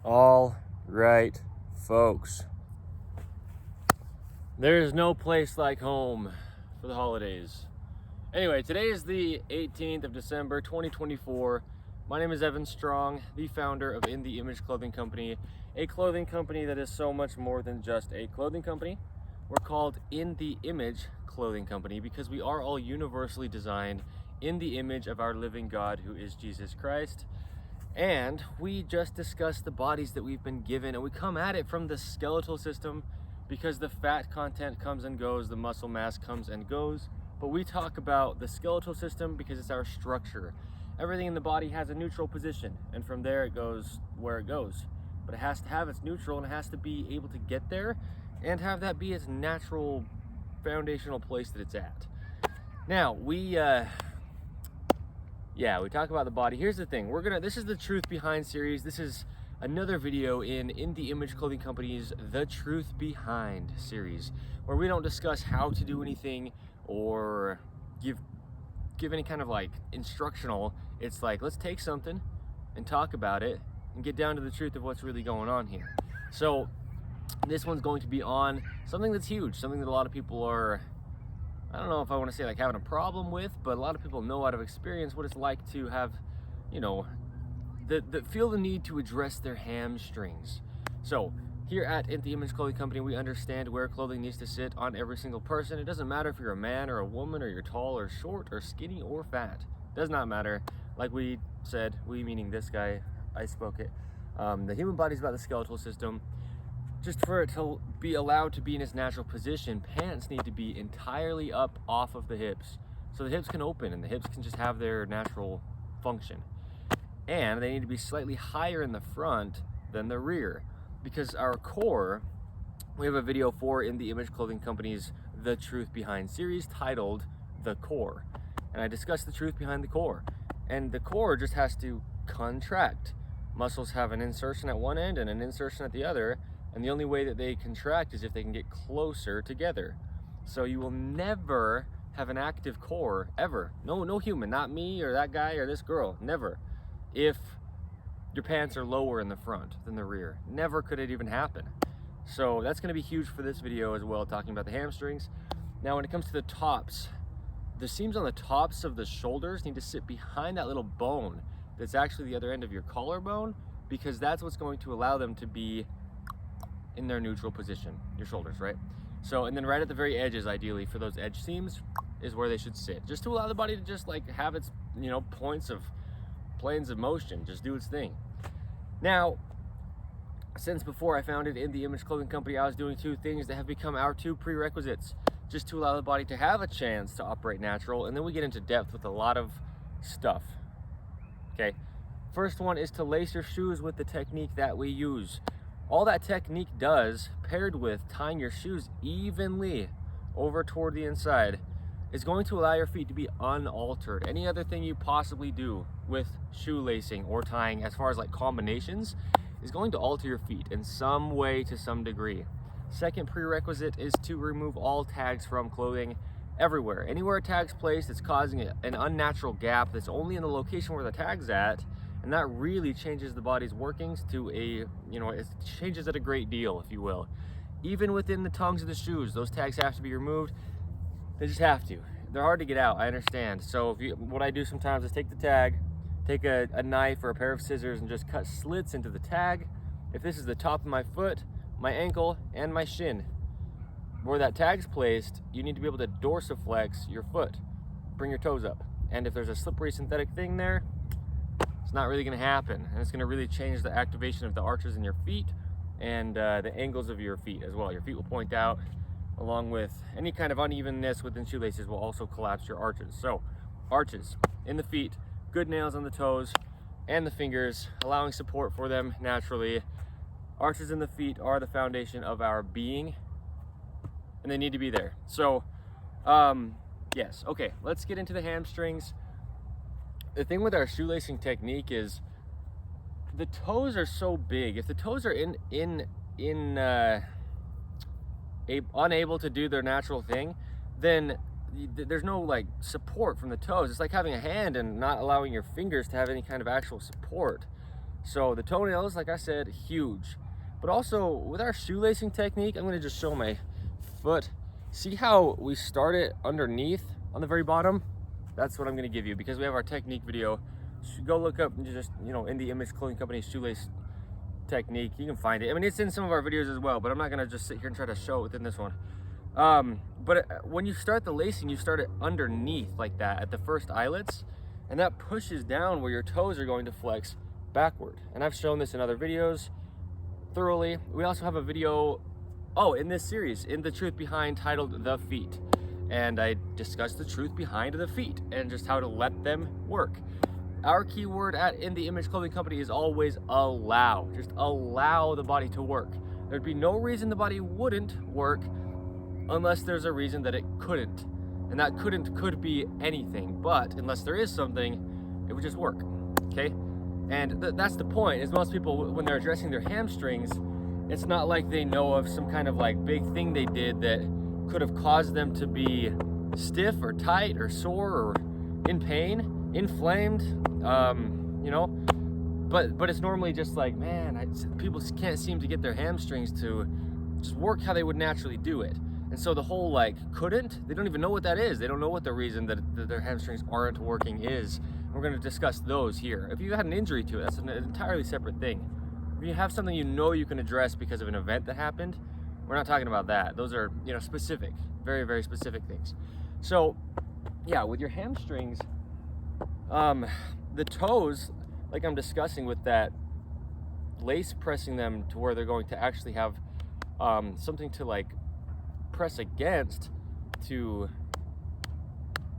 All right, folks. There is no place like home for the holidays. Anyway, today is the 18th of December, 2024. My name is Evan Strong, the founder of In The Image Clothing Company, a clothing company that is so much more than just a clothing company. We're called In The Image Clothing Company because we are all universally designed in the image of our living God, who is Jesus Christ. And we just discuss the bodies that we've been given, and we come at it from the skeletal system because the fat content comes and goes, the muscle mass comes and goes. But we talk about the skeletal system because it's our structure. Everything in the body has a neutral position, and from there it goes where it goes. But it has to have its neutral, and it has to be able to get there and have that be its natural foundational place that it's at. Now, we talk about the body. Here's the thing. This is the Truth Behind series. This is another video in the Image Clothing Company's The Truth Behind series, where we don't discuss how to do anything or give any kind of like instructional. It's like, let's take something and talk about it and get down to the truth of what's really going on here. So this one's going to be on something that's huge, something that a lot of people are, I don't know if I want to say like having a problem with, but a lot of people know out of experience what it's like to have, feel the need to address their hamstrings. So here at The Image Clothing Company, we understand where clothing needs to sit on every single person. It doesn't matter if you're a man or a woman, or you're tall or short or skinny or fat. It does not matter. Like we said, we meaning this guy, I spoke it. The human body is about the skeletal system. Just for it to be allowed to be in its natural position, pants need to be entirely up off of the hips. So the hips can open and the hips can just have their natural function. And they need to be slightly higher in the front than the rear. Because our core, we have a video for In The Image Clothing Company's The Truth Behind series titled The Core. And I discussed the truth behind the core. And the core just has to contract. Muscles have an insertion at one end and an insertion at the other. And the only way that they contract is if they can get closer together. So you will never have an active core, ever. No human, not me or that guy or this girl, never. If your pants are lower in the front than the rear. Never could it even happen. So that's gonna be huge for this video as well, talking about the hamstrings. Now when it comes to the tops, the seams on the tops of the shoulders need to sit behind that little bone that's actually the other end of your collarbone, because that's what's going to allow them to be in their neutral position, your shoulders, right? So, and then right at the very edges, ideally, for those edge seams, is where they should sit, just to allow the body to just like have its, planes of motion, just do its thing. Now, since before I founded In The Image Clothing Company, I was doing two things that have become our two prerequisites, just to allow the body to have a chance to operate natural, and then we get into depth with a lot of stuff. Okay, first one is to lace your shoes with the technique that we use. All that technique does, paired with tying your shoes evenly over toward the inside, is going to allow your feet to be unaltered. Any other thing you possibly do with shoelacing or tying, as far as like combinations, is going to alter your feet in some way to some degree. Second prerequisite is to remove all tags from clothing everywhere. Anywhere a tag's placed, it's causing an unnatural gap that's only in the location where the tag's at. And that really changes the body's workings to it changes it a great deal, if you will. Even within the tongues of the shoes, those tags have to be removed. They just have to. They're hard to get out, I understand. So what I do sometimes is take the tag, take a knife or a pair of scissors and just cut slits into the tag. If this is the top of my foot, my ankle, and my shin, where that tag's placed, you need to be able to dorsiflex your foot. Bring your toes up. And if there's a slippery synthetic thing there, it's not really going to happen, and it's going to really change the activation of the arches in your feet and the angles of your feet as well. Your feet will point out, along with any kind of unevenness within shoelaces will also collapse your arches. So arches in the feet, good nails on the toes and the fingers, allowing support for them naturally. Arches in the feet are the foundation of our being, and they need to be there. So yes, okay, let's get into the hamstrings. The thing with our shoelacing technique is the toes are so big. If the toes are unable to do their natural thing, then there's no like support from the toes. It's like having a hand and not allowing your fingers to have any kind of actual support. So the toenails, like I said, huge. But also with our shoelacing technique, I'm gonna just show my foot. See how we start it underneath on the very bottom? That's what I'm gonna give you, because we have our technique video. Go look up and just, in the Image Clothing Company shoelace technique. You can find it. I mean, it's in some of our videos as well, but I'm not gonna just sit here and try to show it within this one. But when you start the lacing, you start it underneath like that at the first eyelets, and that pushes down where your toes are going to flex backward. And I've shown this in other videos thoroughly. We also have a video, in this series, in the truth behind, titled The Feet. And I discussed the truth behind the feet and just how to let them work. Our keyword at In The Image Clothing Company is always allow. Just allow the body to work. There'd be no reason the body wouldn't work unless there's a reason that it couldn't. And that couldn't could be anything, but unless there is something, it would just work, okay? And that's the point, is most people, when they're addressing their hamstrings, it's not like they know of some kind of like big thing they did that could have caused them to be stiff or tight or sore or in pain, inflamed, but it's normally just like, man, people can't seem to get their hamstrings to just work how they would naturally do it. And so the whole couldn't, they don't even know what that is. They don't know what the reason that their hamstrings aren't working is. And we're going to discuss those here. If you had an injury to it, that's an entirely separate thing. If you have something you can address because of an event that happened, we're not talking about that. Those are, specific, very, very specific things. So, yeah, with your hamstrings, the toes, like I'm discussing with that lace, pressing them to where they're going to actually have something to press against to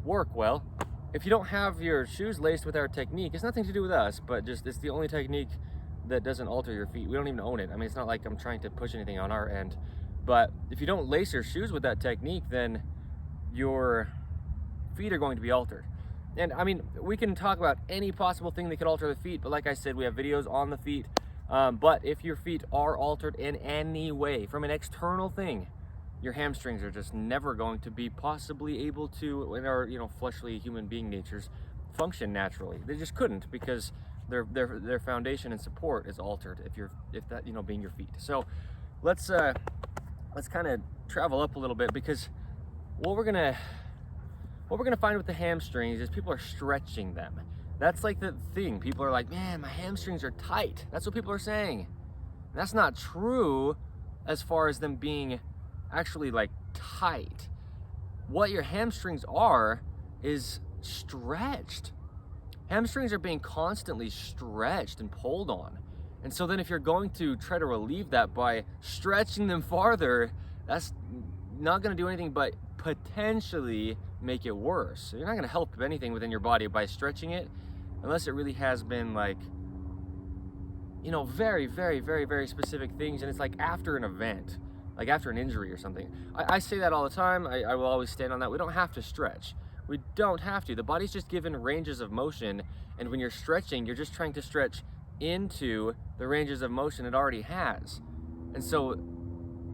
work well. If you don't have your shoes laced with our technique, it's nothing to do with us, but just it's the only technique that doesn't alter your feet. We don't even own it. I mean, it's not like I'm trying to push anything on our end. But if you don't lace your shoes with that technique, then your feet are going to be altered. And I mean, we can talk about any possible thing that could alter the feet, but like I said, we have videos on the feet. But if your feet are altered in any way from an external thing, your hamstrings are just never going to be possibly able to, in our fleshly human being natures, function naturally. They just couldn't, because their foundation and support is altered if that being your feet. So let's kind of travel up a little bit, because what we're gonna find with the hamstrings is people are stretching them. That's like the thing. People are like, man, my hamstrings are tight. That's what people are saying. And that's not true as far as them being actually tight. What your hamstrings are is stretched. Hamstrings are being constantly stretched and pulled on. And so then if you're going to try to relieve that by stretching them farther, that's not going to do anything but potentially make it worse. So you're not going to help anything within your body by stretching it, unless it really has been very, very, very, very specific things. And it's after an event, after an injury or something. I say that all the time. I will always stand on that. We don't have to stretch. We don't have to. The body's just given ranges of motion. And when you're stretching, you're just trying to stretch into the ranges of motion it already has. And so,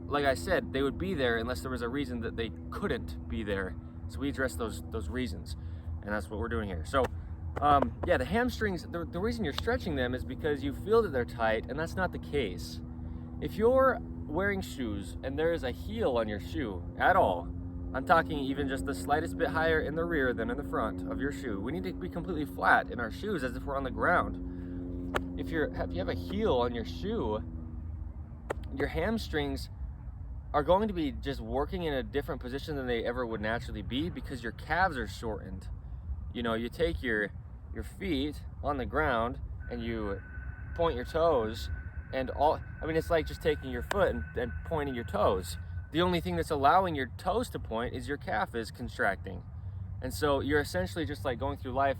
like I said, they would be there unless there was a reason that they couldn't be there. So we address those reasons, and that's what we're doing here. So the hamstrings, the reason you're stretching them is because you feel that they're tight, and that's not the case. If you're wearing shoes and there is a heel on your shoe at all, I'm talking even just the slightest bit higher in the rear than in the front of your shoe. We need to be completely flat in our shoes as if we're on the ground. If you have a heel on your shoe, your hamstrings are going to be just working in a different position than they ever would naturally be, because your calves are shortened. You take your feet on the ground and you point your toes, and it's like just taking your foot and pointing your toes. The only thing that's allowing your toes to point is your calf is contracting. And so you're essentially just going through life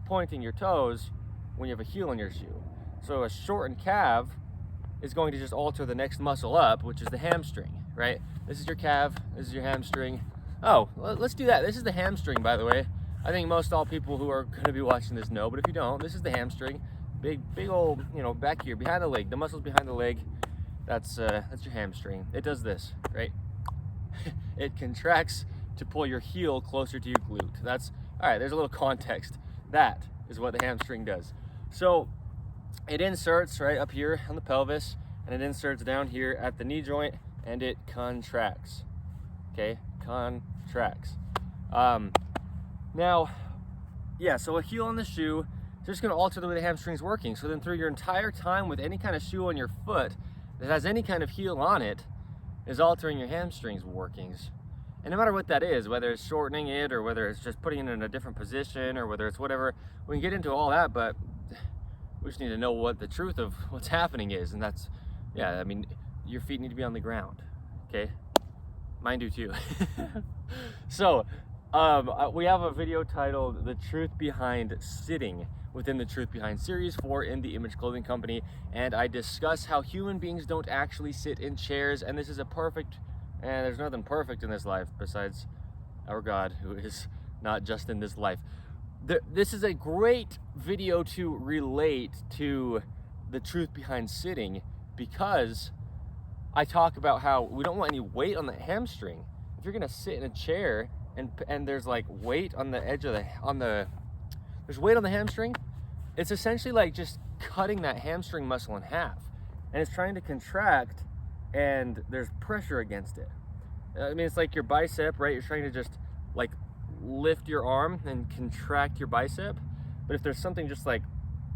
pointing your toes when you have a heel on your shoe. So a shortened calf is going to just alter the next muscle up, which is the hamstring, right? This is your calf, this is your hamstring. Oh, let's do that. This is the hamstring, by the way. I think most all people who are going to be watching this know, but if you don't, this is the hamstring. Big old, back here, behind the leg, the muscles behind the leg. That's your hamstring. It does this, right? It contracts to pull your heel closer to your glute. All right, there's a little context. That is what the hamstring does. So it inserts right up here on the pelvis, and it inserts down here at the knee joint, and it contracts. Okay, contracts. Now, yeah, so a heel on the shoe is just gonna alter the way the hamstring's working. So then through your entire time with any kind of shoe on your foot that has any kind of heel on it is altering your hamstring's workings. And no matter what that is, whether it's shortening it or whether it's just putting it in a different position or whether it's whatever, we can get into all that, but we just need to know what the truth of what's happening is. And that's, yeah, I mean, your feet need to be on the ground, okay? Mine do too. So, we have a video titled The Truth Behind Sitting within the Truth Behind series for In the Image Clothing Company, and I discuss how human beings don't actually sit in chairs, and this is a perfect, and there's nothing perfect in this life besides our God, who is not just in this life. This is a great video to relate to the truth behind sitting, because I talk about how we don't want any weight on the hamstring. If you're gonna sit in a chair and there's like weight on the edge of there's weight on the hamstring, it's essentially like just cutting that hamstring muscle in half, and it's trying to contract, and there's pressure against it. I mean, it's like your bicep, right? You're trying to just like lift your arm and contract your bicep, but if there's something just like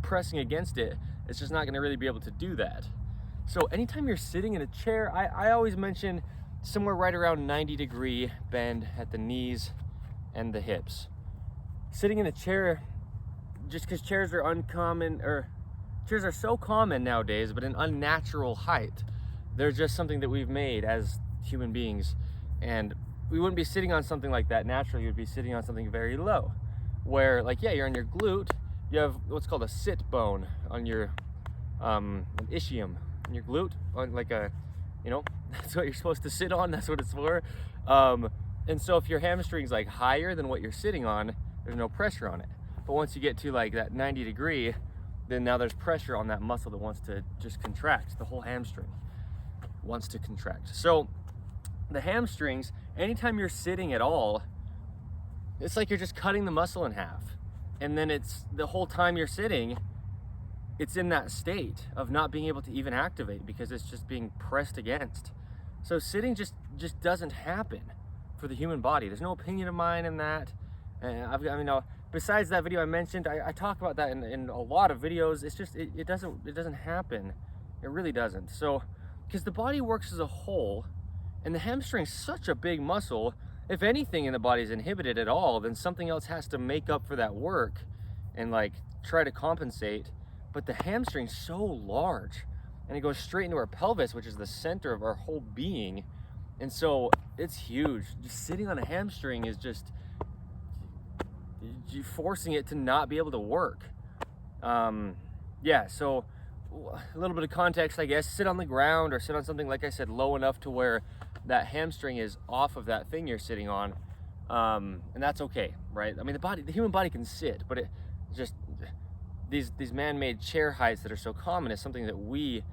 pressing against it, it's just not gonna really be able to do that. So anytime you're sitting in a chair, I always mention somewhere right around 90-degree bend at the knees and the hips. Sitting in a chair, just because chairs are uncommon, or chairs are so common nowadays, but an unnatural height. They're just something that we've made as human beings, and we wouldn't be sitting on something like that naturally. You'd be sitting on something very low, where like, yeah, you're on your glute, you have what's called a sit bone on your ischium, on your glute, on like a, you know, that's what you're supposed to sit on, that's what it's for. And so if your hamstring's like higher than what you're sitting on, there's no pressure on it. But once you get to like that 90-degree, then now there's pressure on that muscle that wants to just contract. The whole hamstring wants to contract. So the hamstrings, anytime you're sitting at all, it's like you're just cutting the muscle in half. And then it's the whole time you're sitting, it's in that state of not being able to even activate because it's just being pressed against. So sitting just doesn't happen for the human body. There's no opinion of mine in that. And besides that video I mentioned, I talk about that in a lot of videos. It's just, it doesn't happen. It really doesn't. So, because the body works as a whole, and the hamstring's such a big muscle, if anything in the body is inhibited at all, then something else has to make up for that work and like try to compensate. But the hamstring's so large, and it goes straight into our pelvis, which is the center of our whole being. And so it's huge. Just sitting on a hamstring is just forcing it to not be able to work. Yeah, so a little bit of context, I guess. Sit on the ground or sit on something, like I said, low enough to where that hamstring is off of that thing you're sitting on. And that's okay, right? I mean, the human body can sit, but it just, these man-made chair heights that are so common is something that we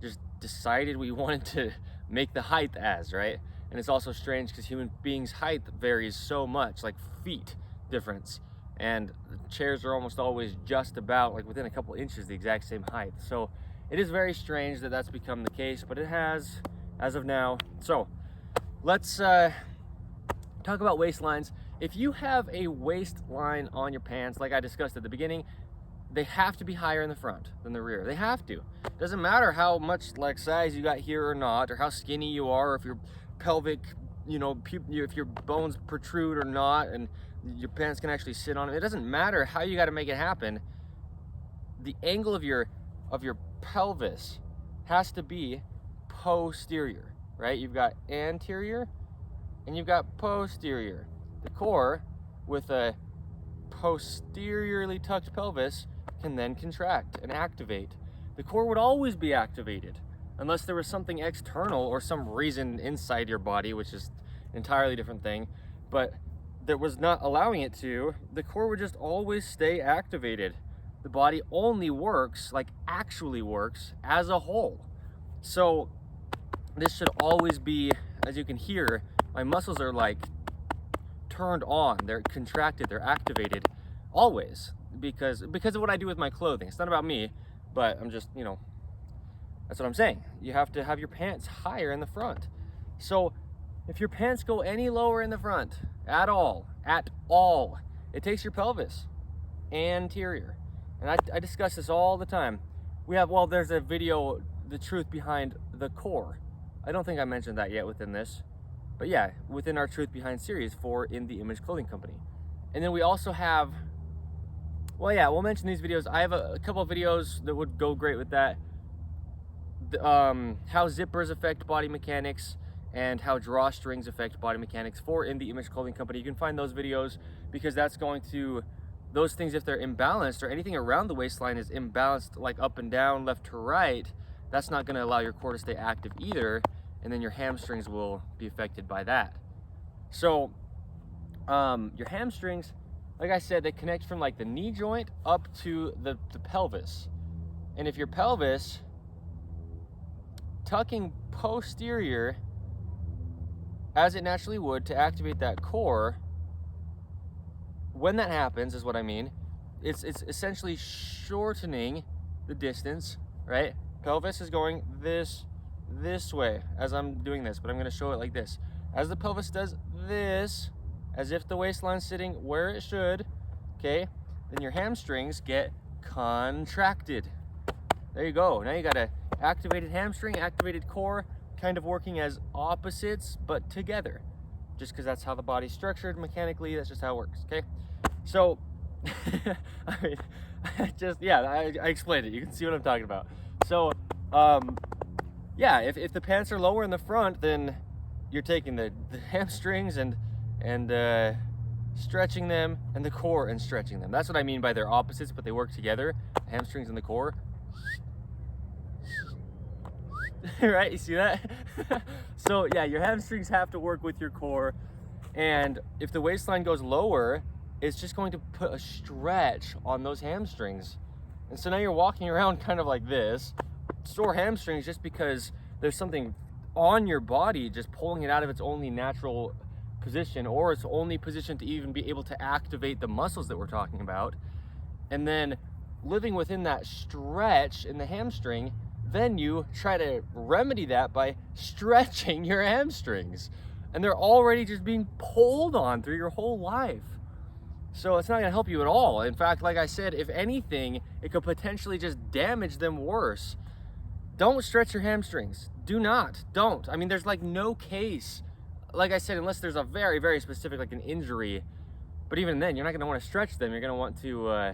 just decided we wanted to make the height as, right? And it's also strange because human beings' height varies so much, like feet difference, and chairs are almost always just about like within a couple inches the exact same height. So it is very strange that that's become the case, but it has as of now. So let's talk about waistlines. If you have a waistline on your pants, like I discussed at the beginning, they have to be higher in the front than the rear. They have to. Doesn't matter how much like size you got here or not, or how skinny you are, or if your pelvic, you know, if your bones protrude or not, and your pants can actually sit on it. It doesn't matter how you got to make it happen. The angle of your pelvis has to be posterior, right? You've got anterior and you've got posterior. The core with a posteriorly tucked pelvis can then contract and activate. The core would always be activated unless there was something external or some reason inside your body, which is an entirely different thing, but that was not allowing it to. The core would just always stay activated. The body only works, like actually works, as a whole. So this should always be, as you can hear, my muscles are like turned on, they're contracted, they're activated always, because of what I do with my clothing. It's not about me, but I'm just, that's what I'm saying. You have to have your pants higher in the front. So if your pants go any lower in the front at all, it takes your pelvis anterior. And I discuss this all the time. There's a video, the truth behind the core. I don't think I mentioned that yet within this, but yeah, within our Truth Behind series for In the Image Clothing Company. And then we also have, we'll mention these videos. I have a couple of videos that would go great with that. How zippers affect body mechanics and how drawstrings affect body mechanics for In the Image Clothing Company. You can find those videos because that's going to, those things, if they're imbalanced or anything around the waistline is imbalanced, like up and down, left to right, that's not going to allow your core to stay active either, and then your hamstrings will be affected by that. So your hamstrings, like I said, they connect from like the knee joint up to the pelvis. And if your pelvis tucking posterior as it naturally would to activate that core, when that happens is what I mean, it's essentially shortening the distance, right? Pelvis is going this way as I'm doing this, but I'm going to show it like this. As the pelvis does this, as if the waistline's sitting where it should, okay, then your hamstrings get contracted. There you go. Now you got a activated hamstring, activated core, kind of working as opposites but together, just because that's how the body's structured mechanically. That's just how it works. Okay, so I mean, I explained it. You can see what I'm talking about. So if the pants are lower in the front, then you're taking the hamstrings and stretching them, and the core and stretching them. That's what I mean by they're opposites, but they work together. The hamstrings and the core. Right, you see that? So yeah, your hamstrings have to work with your core, and if the waistline goes lower, it's just going to put a stretch on those hamstrings. And so now you're walking around kind of like this, sore hamstrings, just because there's something on your body just pulling it out of its only natural position, or its only position to even be able to activate the muscles that we're talking about. And then living within that stretch in the hamstring, then you try to remedy that by stretching your hamstrings, and they're already just being pulled on through your whole life. So it's not going to help you at all. In fact, like I said, if anything, it could potentially just damage them worse. Don't stretch your hamstrings. Don't. I mean, there's like no case, like I said, unless there's a very, very specific, like an injury. But even then, you're not going to want to stretch them. You're going to want to,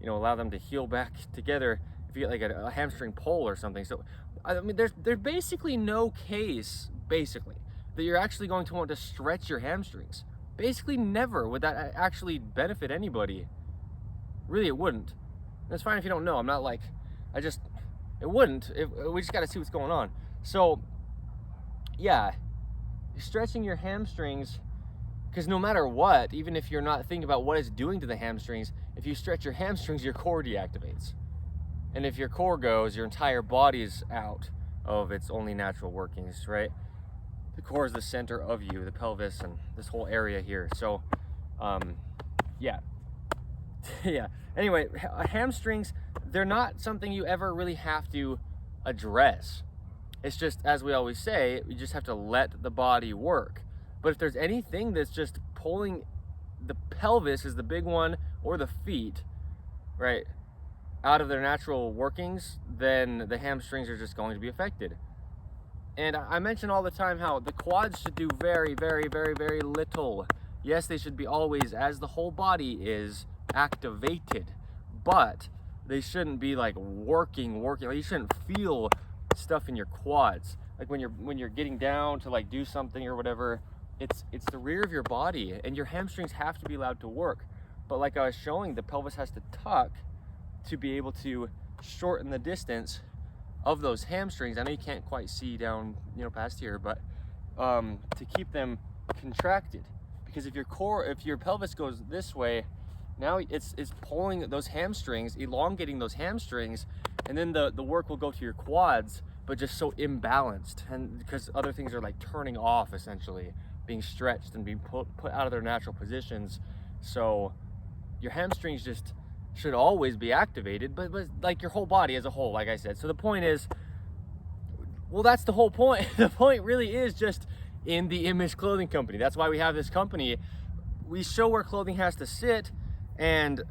allow them to heal back together if you get like a hamstring pull or something. So, I mean, there's basically no case, that you're actually going to want to stretch your hamstrings. Basically never would that actually benefit anybody. Really, it wouldn't. That's fine if you don't know. I'm not like, it wouldn't. We just got to see what's going on. So, yeah, stretching your hamstrings, because no matter what, even if you're not thinking about what it's doing to the hamstrings, if you stretch your hamstrings, your core deactivates. And if your core goes, your entire body's out of its only natural workings, right? The core is the center of you, the pelvis, and this whole area here. So, yeah. Anyway, hamstrings, they're not something you ever really have to address. It's just, as we always say, you just have to let the body work. But if there's anything that's just pulling, the pelvis is the big one, or the feet, right, out of their natural workings, then the hamstrings are just going to be affected. And I mention all the time how the quads should do very, very, very, very little. Yes, they should be always, as the whole body is, activated, but they shouldn't be like working. Like, you shouldn't feel stuff in your quads. Like when you're getting down to like do something or whatever, it's the rear of your body, and your hamstrings have to be allowed to work. But like I was showing, the pelvis has to tuck to be able to shorten the distance of those hamstrings. I know you can't quite see down, past here, but to keep them contracted, because if your pelvis goes this way, now it's pulling those hamstrings, elongating those hamstrings, and then the work will go to your quads, but just so imbalanced, and because other things are like turning off, essentially being stretched and being put out of their natural positions. So your hamstrings just, should always be activated, but like your whole body as a whole, like I said. So the point is, well, that's the whole point. The point really is just in the Image Clothing Company. That's why we have this company. We show where clothing has to sit, and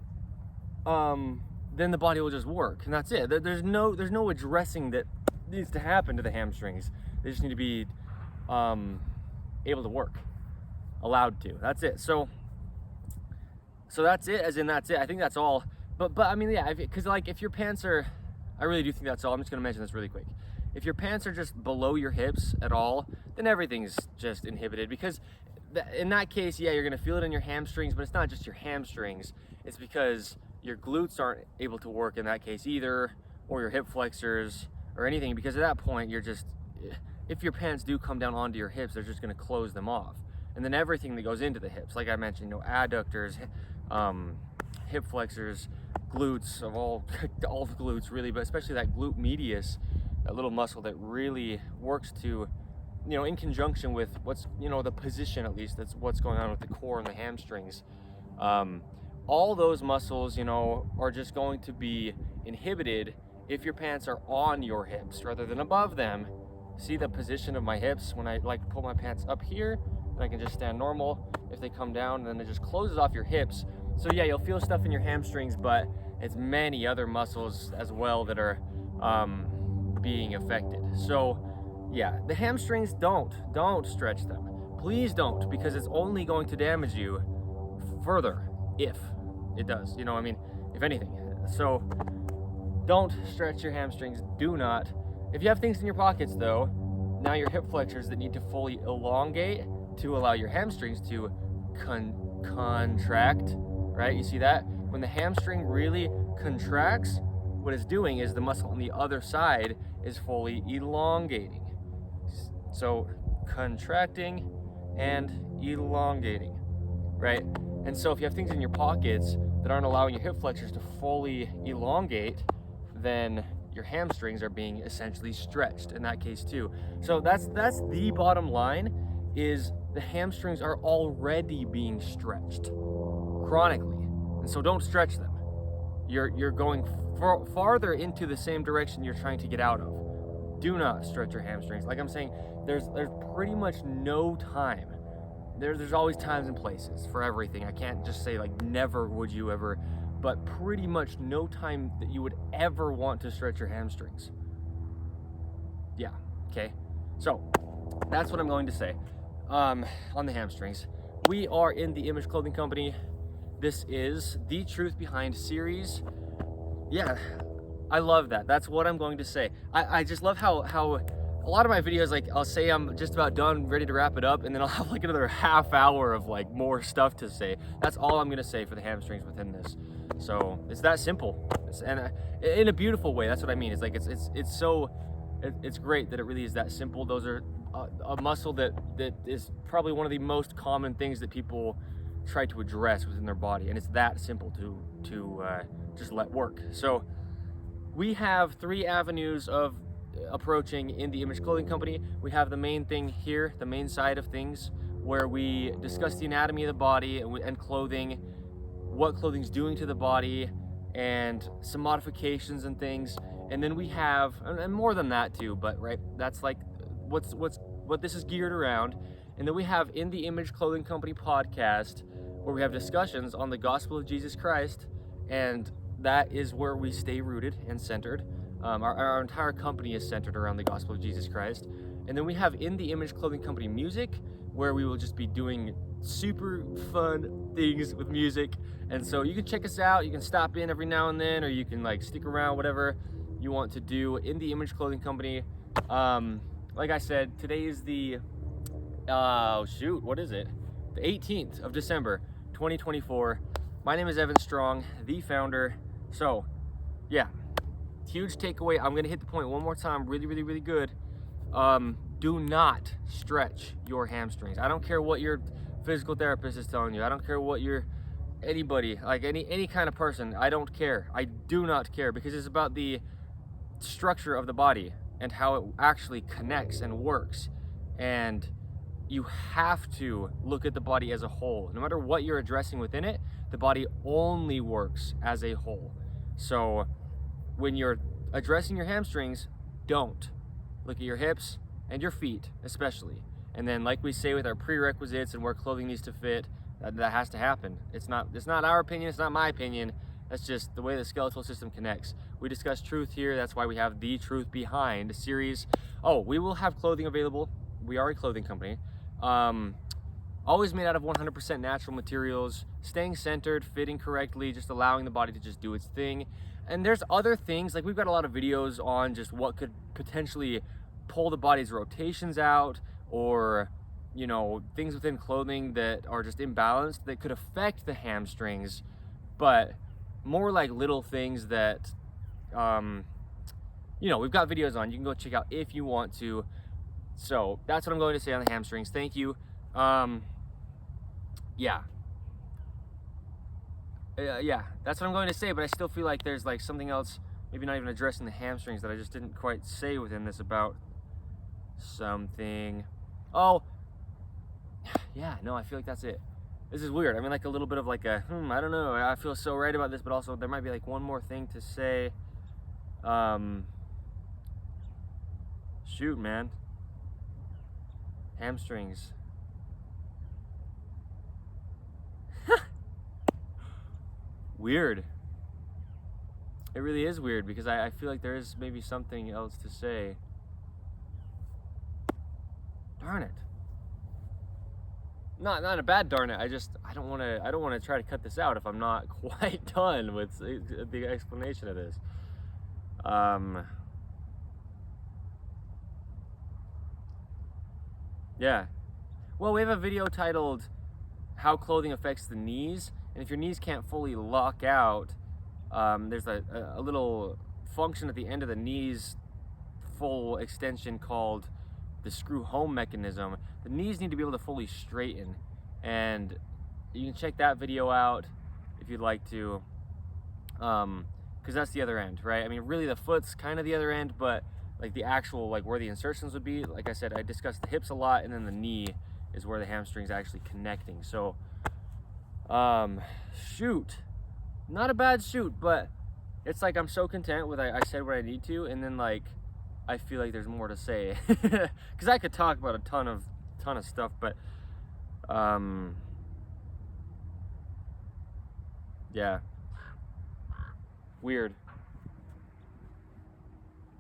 then the body will just work, and that's it. There's no addressing that needs to happen to the hamstrings. They just need to be able to work, allowed to. That's it. So that's it, as in that's it. I think that's all. But I mean, yeah, because like if your pants are, I really do think that's all. I'm just gonna mention this really quick. If your pants are just below your hips at all, then everything's just inhibited, because in that case, yeah, you're gonna feel it in your hamstrings, but it's not just your hamstrings. It's because your glutes aren't able to work in that case either, or your hip flexors or anything, because at that point you're just, if your pants do come down onto your hips, they're just gonna close them off. And then everything that goes into the hips, like I mentioned, you know, adductors, hip flexors, glutes, of all the glutes really, but especially that glute medius, that little muscle that really works to, you know, in conjunction with what's, you know, the position, at least that's what's going on with the core and the hamstrings. All those muscles, you know, are just going to be inhibited if your pants are on your hips rather than above them. See the position of my hips when I like pull my pants up here, and I can just stand normal. If they come down, then it just closes off your hips. So yeah, you'll feel stuff in your hamstrings, but it's many other muscles as well that are being affected. So yeah, the hamstrings, don't stretch them. Please don't, because it's only going to damage you further if it does, you know, I mean, if anything. So don't stretch your hamstrings. Do not. If you have things in your pockets though, now your hip flexors that need to fully elongate to allow your hamstrings to contract, right? You see that? When the hamstring really contracts, what it's doing is the muscle on the other side is fully elongating. So contracting and elongating, right? And so if you have things in your pockets that aren't allowing your hip flexors to fully elongate, then your hamstrings are being essentially stretched in that case too. So that's the bottom line, is the hamstrings are already being stretched chronically. And so don't stretch them. You're going farther into the same direction you're trying to get out of. Do not stretch your hamstrings. Like I'm saying, there's pretty much no time. There's always times and places for everything. I can't just say like never would you ever, but pretty much no time that you would ever want to stretch your hamstrings. Yeah, okay. So that's what I'm going to say on the hamstrings. We are in the Image Clothing Company. This is the Truth Behind series. Yeah, I love that. That's what I'm going to say. I just love how a lot of my videos, like I'll say I'm just about done, ready to wrap it up, and then I'll have like another half hour of like more stuff to say. That's all I'm gonna say for the hamstrings within this. So it's that simple, and in a beautiful way. That's what I mean. It's like it's great that it really is that simple. Those are a muscle that is probably one of the most common things that people try to address within their body, and it's that simple to just let work. So we have 3 avenues of approaching in the Image Clothing Company. We have the main thing here, the main side of things, where we discuss the anatomy of the body and clothing, what clothing's doing to the body, and some modifications and things. And then we have, and more than that too, but right, that's like what this is geared around. And then we have In the Image Clothing Company podcast, where we have discussions on the gospel of Jesus Christ, and that is where we stay rooted and centered. Our entire company is centered around the gospel of Jesus Christ. And then we have In the Image Clothing Company music, where we will just be doing super fun things with music. And so you can check us out. You can stop in every now and then, or you can like stick around, whatever you want to do. In the Image Clothing Company. Like I said, today is the what is it? The 18th of December, 2024. My name is Evan Strong, the founder. So yeah, huge takeaway. I'm gonna hit the point one more time, really good. Do not stretch your hamstrings. I don't care what your physical therapist is telling you. I don't care what anybody, like any kind of person. I don't care. I do not care, because it's about the structure of the body and how it actually connects and works. And you have to look at the body as a whole. No matter what you're addressing within it, the body only works as a whole. So when you're addressing your hamstrings, don't. Look at your hips and your feet especially. And then, like we say with our prerequisites and where clothing needs to fit, that has to happen. It's not our opinion, it's not my opinion. That's just the way the skeletal system connects. We discuss truth here. That's why we have The Truth Behind series. Oh, we will have clothing available. We are a clothing company. Always made out of 100% natural materials, staying centered, fitting correctly, just allowing the body to just do its thing. And there's other things, like we've got a lot of videos on just what could potentially pull the body's rotations out, or you know, things within clothing that are just imbalanced that could affect the hamstrings, but more like little things that you know, we've got videos on, you can go check out if you want to. So that's what I'm going to say on the hamstrings. Thank you. Yeah, that's what I'm going to say, but I still feel like there's like something else, maybe not even addressing the hamstrings, that I just didn't quite say within this about something. Oh, yeah, no, I feel like that's it. This is weird. I mean, like a little bit of like a, I don't know, I feel so right about this, but also there might be like one more thing to say. Shoot, man. Hamstrings. Weird. It really is weird, because I feel like there is maybe something else to say. Darn it. Not a bad darn it. I don't want to try to cut this out if I'm not quite done with the explanation of this. Yeah. Well, we have a video titled How Clothing Affects the Knees, and if your knees can't fully lock out, there's a little function at the end of the knees full extension called the screw home mechanism. The knees need to be able to fully straighten, and you can check that video out if you'd like to, because that's the other end, right? I mean, really the foot's kind of the other end, but like the actual, like where the insertions would be, like I said, I discussed the hips a lot, and then the knee is where the hamstring's actually connecting. So shoot, not a bad shoot, but it's like I'm so content with I said what I need to, and then like I feel like there's more to say, because I could talk about a ton of stuff, but yeah, weird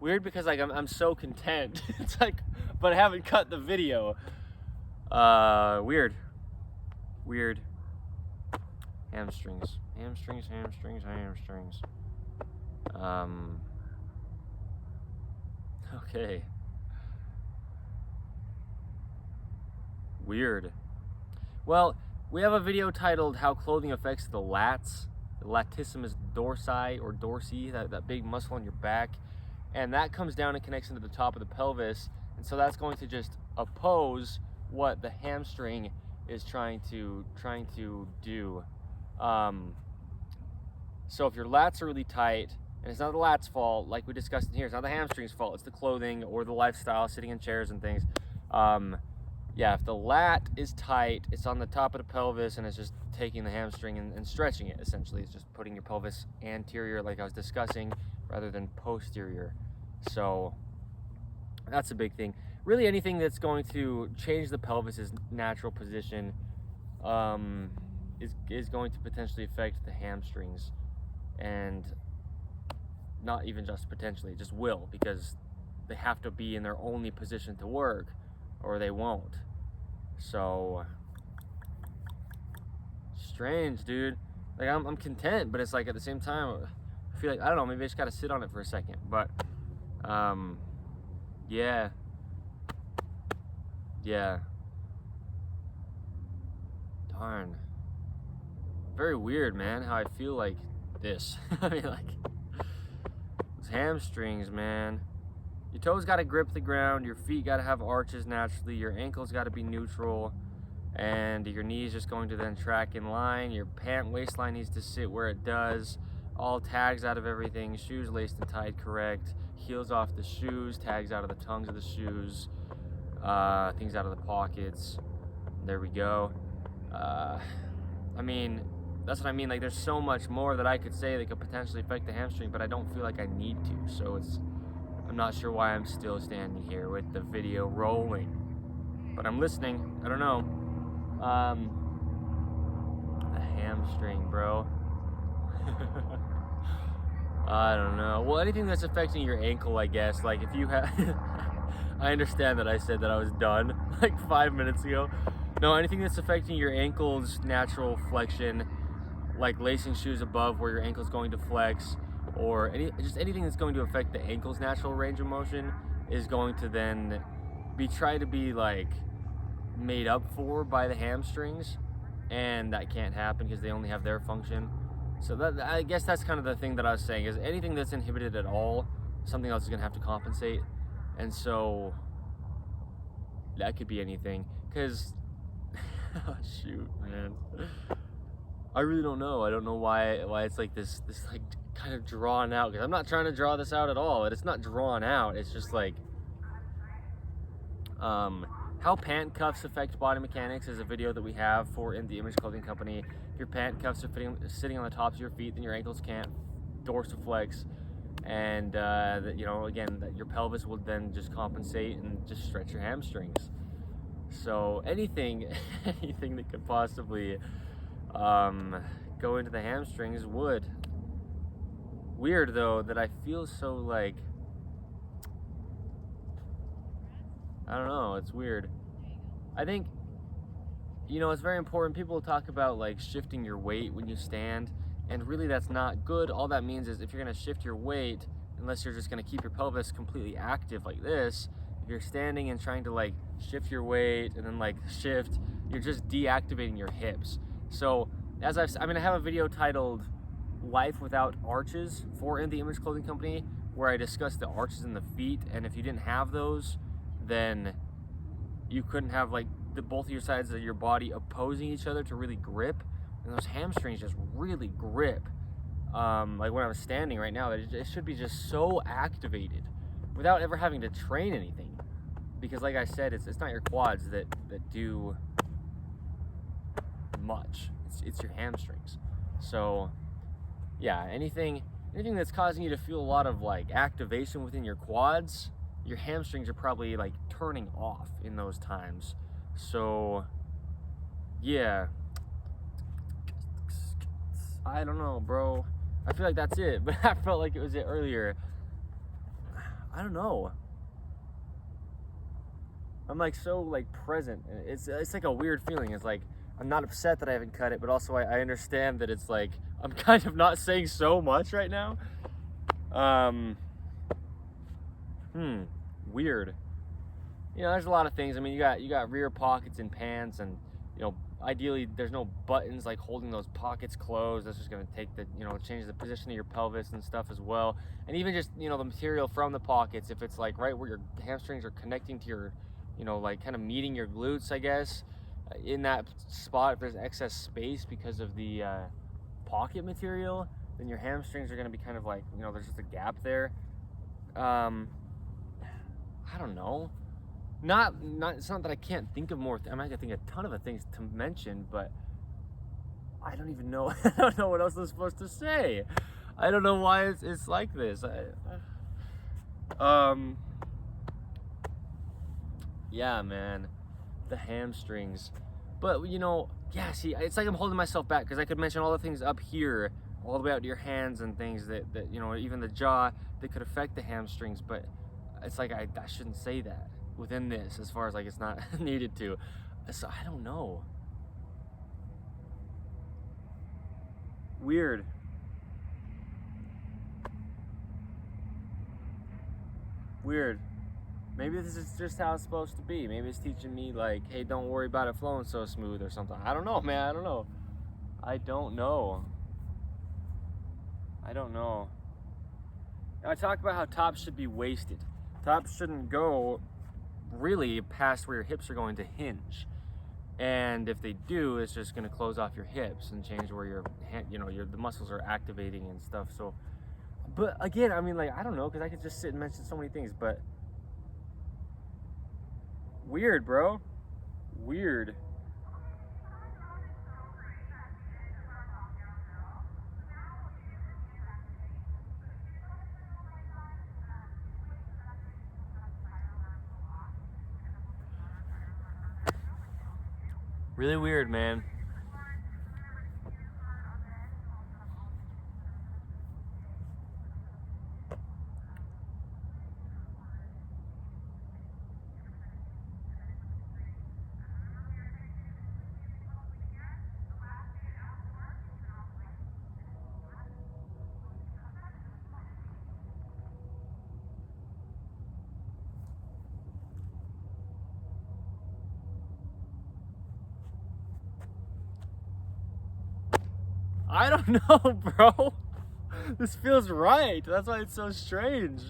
because like I'm so content. It's like, but I haven't cut the video. Weird. Hamstrings. Okay. Weird. Well, we have a video titled How Clothing Affects the Lats, the latissimus dorsi or dorsi, that big muscle on your back, and that comes down and connects into the top of the pelvis, and so that's going to just oppose what the hamstring is trying to do. So if your lats are really tight, and it's not the lats' fault, like we discussed in here, it's not the hamstring's fault, it's the clothing or the lifestyle, sitting in chairs and things. Yeah, if the lat is tight, it's on the top of the pelvis, and it's just taking the hamstring and stretching it, essentially. It's just putting your pelvis anterior, like I was discussing, rather than posterior. So that's a big thing. Really, anything that's going to change the pelvis's natural position is going to potentially affect the hamstrings, and not even just potentially, it just will, because they have to be in their only position to work, or they won't. So strange, dude. Like I'm content, but it's like at the same time I feel like, I don't know, maybe I just gotta sit on it for a second. But yeah, darn, very weird, man, how I feel like this. I mean, like, those hamstrings, man. Your toes got to grip the ground, your feet got to have arches naturally, your ankles got to be neutral, and your knees just going to then track in line. Your pant waistline needs to sit where it does. All tags out of everything, shoes laced and tied correct, heels off the shoes, tags out of the tongues of the shoes. things out of the pockets. There we go. I mean, that's what I mean. Like, there's so much more that I could say that could potentially affect the hamstring, but I don't feel like I need to. So I'm not sure why I'm still standing here with the video rolling, but I'm listening. I don't know. The hamstring, bro. I don't know. Well, anything that's affecting your ankle, I guess. Like, if you have, I understand that I said that I was done like 5 minutes ago. No, anything that's affecting your ankle's natural flexion, like lacing shoes above where your ankle's going to flex, or anything that's going to affect the ankle's natural range of motion is going to then try to be like made up for by the hamstrings, and that can't happen because they only have their function. So I guess that's kind of the thing that I was saying, is anything that's inhibited at all, something else is gonna have to compensate. And so that could be anything, because oh, shoot, man, I really don't know. I don't know why it's like this like kind of drawn out, because I'm not trying to draw this out at all. It's not drawn out. It's just like how pant cuffs affect body mechanics is a video that we have for In the Image Clothing Company. If your pant cuffs are sitting on the tops of your feet, then your ankles can't dorsiflex, and you know, again, that your pelvis will then just compensate and just stretch your hamstrings. So anything that could possibly go into the hamstrings would. Weird though that I feel so like, I don't know, it's weird. I think, you know, it's very important. People talk about like shifting your weight when you stand, and really that's not good. All that means is if you're gonna shift your weight, unless you're just gonna keep your pelvis completely active like this, if you're standing and trying to like shift your weight and then like shift, you're just deactivating your hips. So as I have a video titled Life Without Arches for In the Image Clothing Company, where I discuss the arches in the feet, and if you didn't have those, then you couldn't have like both of your sides of your body opposing each other to really grip, and those hamstrings just really grip. Like when I was standing right now, it should be just so activated without ever having to train anything, because like I said, it's not your quads that do much. It's your hamstrings. So yeah, anything that's causing you to feel a lot of like activation within your quads, your hamstrings are probably like turning off in those times. So yeah, I don't know, bro. I feel like that's it, but I felt like it was it earlier. I don't know. I'm like so like present. It's like a weird feeling. It's like I'm not upset that I haven't cut it, but also I understand that it's like I'm kind of not saying so much right now. Weird. You know, there's a lot of things. I mean, you got rear pockets in pants, and you know, ideally there's no buttons like holding those pockets closed. That's just gonna take change the position of your pelvis and stuff as well. And even just, you know, the material from the pockets, if it's like right where your hamstrings are connecting to your, you know, like kind of meeting your glutes, I guess, in that spot, if there's excess space because of the pocket material, then your hamstrings are gonna be kind of like, you know, there's just a gap there. I don't know. It's not that I can't think of more. I might think a ton of things to mention, but I don't even know. I don't know what else I'm supposed to say. I don't know why it's like this. Yeah, man, the hamstrings. But you know, yeah. See, it's like I'm holding myself back because I could mention all the things up here, all the way out to your hands and things that you know, even the jaw, that could affect the hamstrings. But it's like I shouldn't say that within this, as far as like it's not needed to. So I don't know. Weird. Maybe this is just how it's supposed to be. Maybe it's teaching me like, hey, don't worry about it flowing so smooth or something. I don't know, man. I don't know. Now, I talk about how tops should be waisted. Tops shouldn't go really past where your hips are going to hinge. And if they do, it's just going to close off your hips and change where your the muscles are activating and stuff. So, but again, I mean, like, I don't know, because I could just sit and mention so many things, but Weird, bro. Weird. Really weird, man. I don't know, bro. This feels right. That's why it's so strange.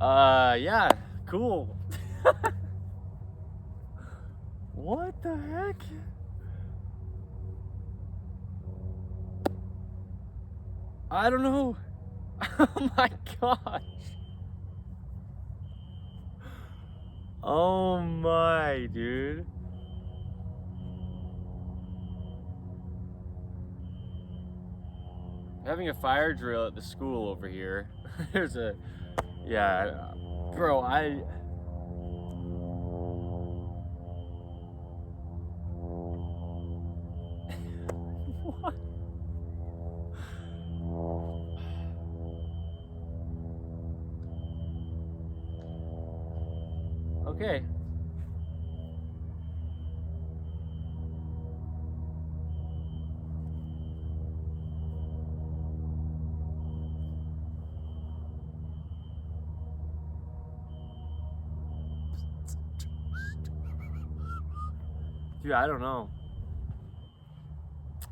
Yeah, cool. What the heck? I don't know. Oh my gosh. Oh my, dude. Having a fire drill at the school over here. There's a, yeah, bro, what? Okay. Dude, I don't know.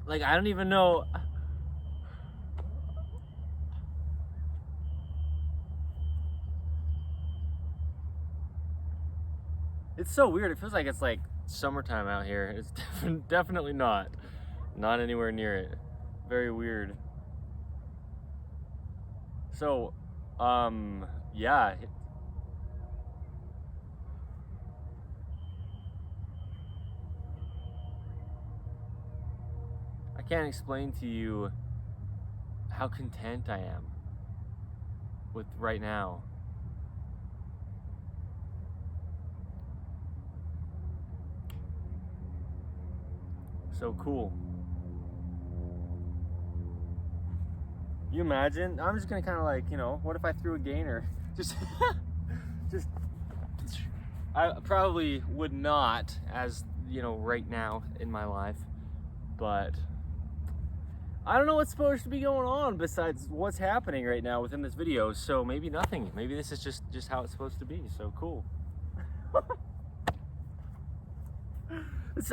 Like, I don't even know. It's so weird. It feels like it's like summertime out here. It's definitely not. Not anywhere near it. Very weird. So, yeah. I can't explain to you how content I am with right now. So cool. You imagine? I'm just gonna kind of like, you know, what if I threw a gainer? Just, I probably would not, as you know, right now in my life, but I don't know what's supposed to be going on besides what's happening right now within this video. So maybe nothing. Maybe this is just how it's supposed to be. So cool.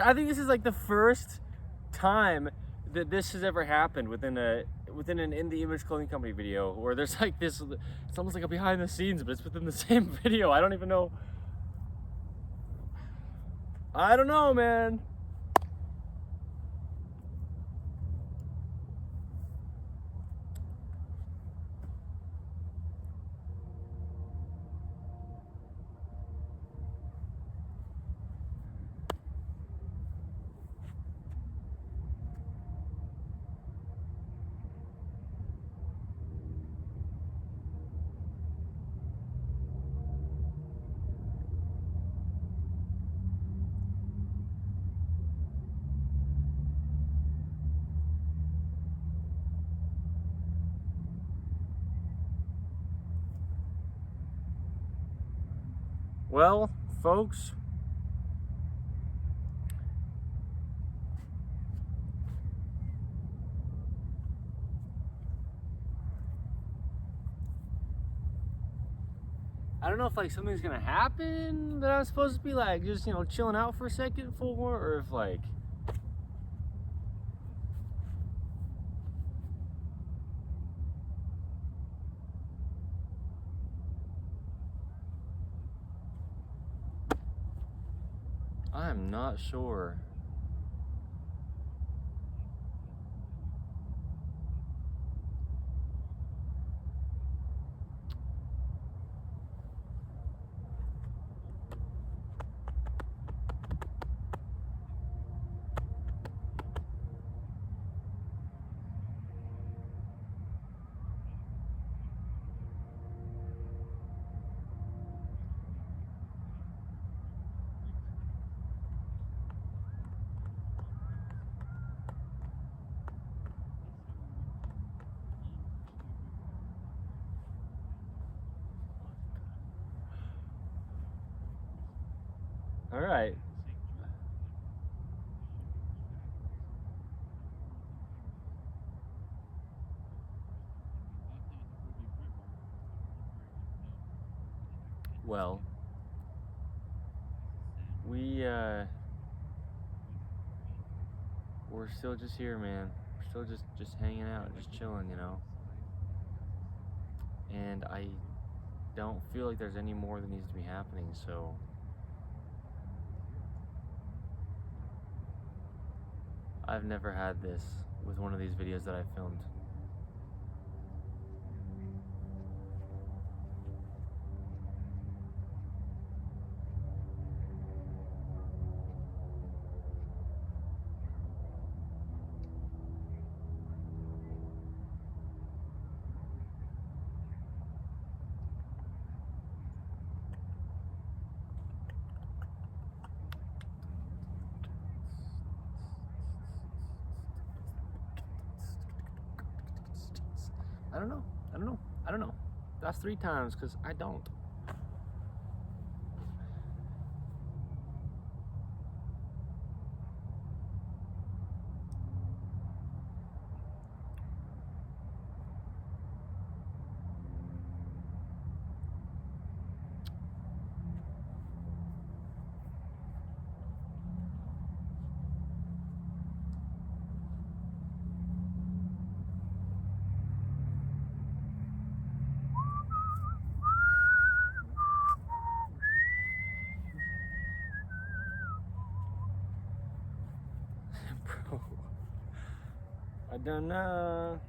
I think this is like the first time that this has ever happened within an In the Image Clothing Company video, where there's like this, it's almost like a behind the scenes, but it's within the same video. I don't even know. I don't know, man. Well, folks, I don't know if like something's gonna happen that I'm supposed to be like just, you know, chilling out for a second for, or if like I'm not sure. All right. Well, we're still just here, man. We're still just hanging out, just chilling, you know. And I don't feel like there's any more that needs to be happening, so I've never had this with one of these videos that I filmed. I don't know. That's 3 times, because I don't. Bro, I don't know.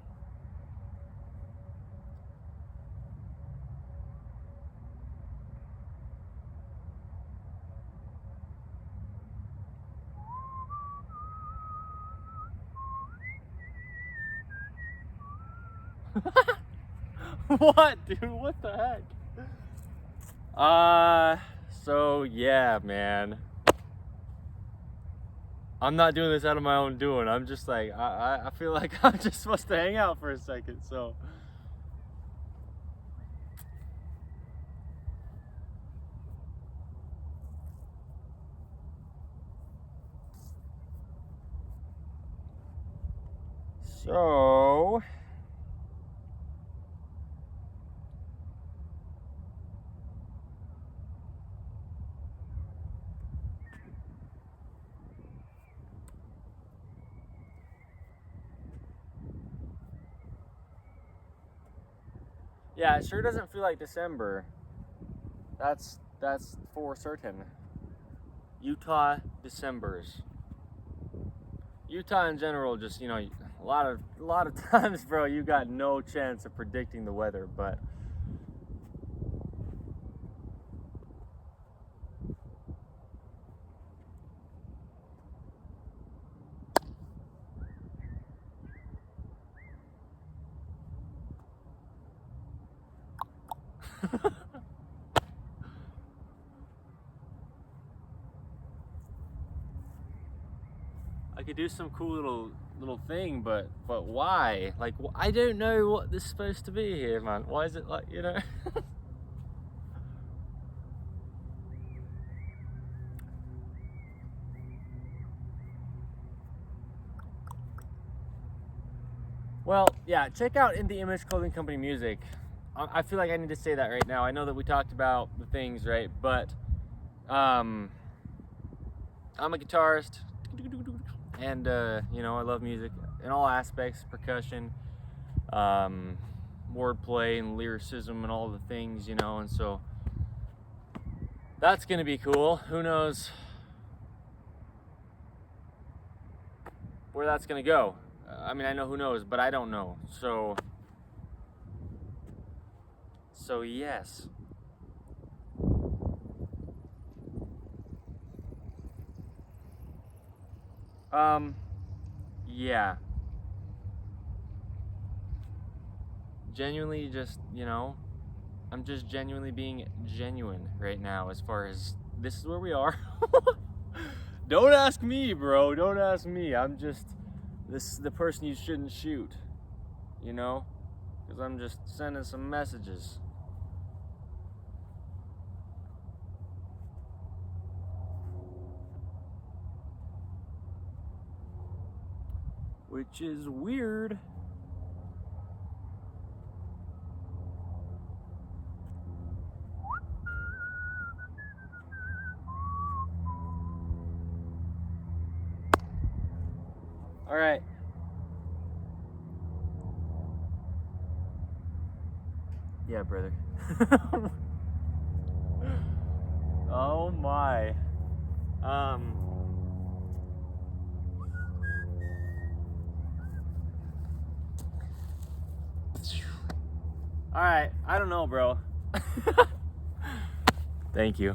What, dude? What the heck? So yeah, man. I'm not doing this out of my own doing. I'm just like, I feel like I'm just supposed to hang out for a second, so. So. Yeah, it sure doesn't feel like December. That's for certain. Utah Decembers. Utah in general, just, you know, a lot of times, bro, you got no chance of predicting the weather, but I could do some cool little thing, but why? Like, I don't know what this is supposed to be here, man. Why is it like, you know? Well, yeah, check out In the Image Clothing Company music. I feel like I need to say that right now. I know that we talked about the things, right? But I'm a guitarist, and you know, I love music in all aspects, percussion, wordplay and lyricism and all the things, you know, and so that's gonna be cool. Who knows where that's gonna go? I mean, I know who knows, but I don't know. So yes. Yeah. Genuinely, just, you know, I'm just genuinely being genuine right now as far as this is where we are. Don't ask me, bro. Don't ask me. I'm just the person you shouldn't shoot, you know? Because I'm just sending some messages. which is weird. All right. Yeah, brother. Oh my. All right, I don't know, bro. Thank you.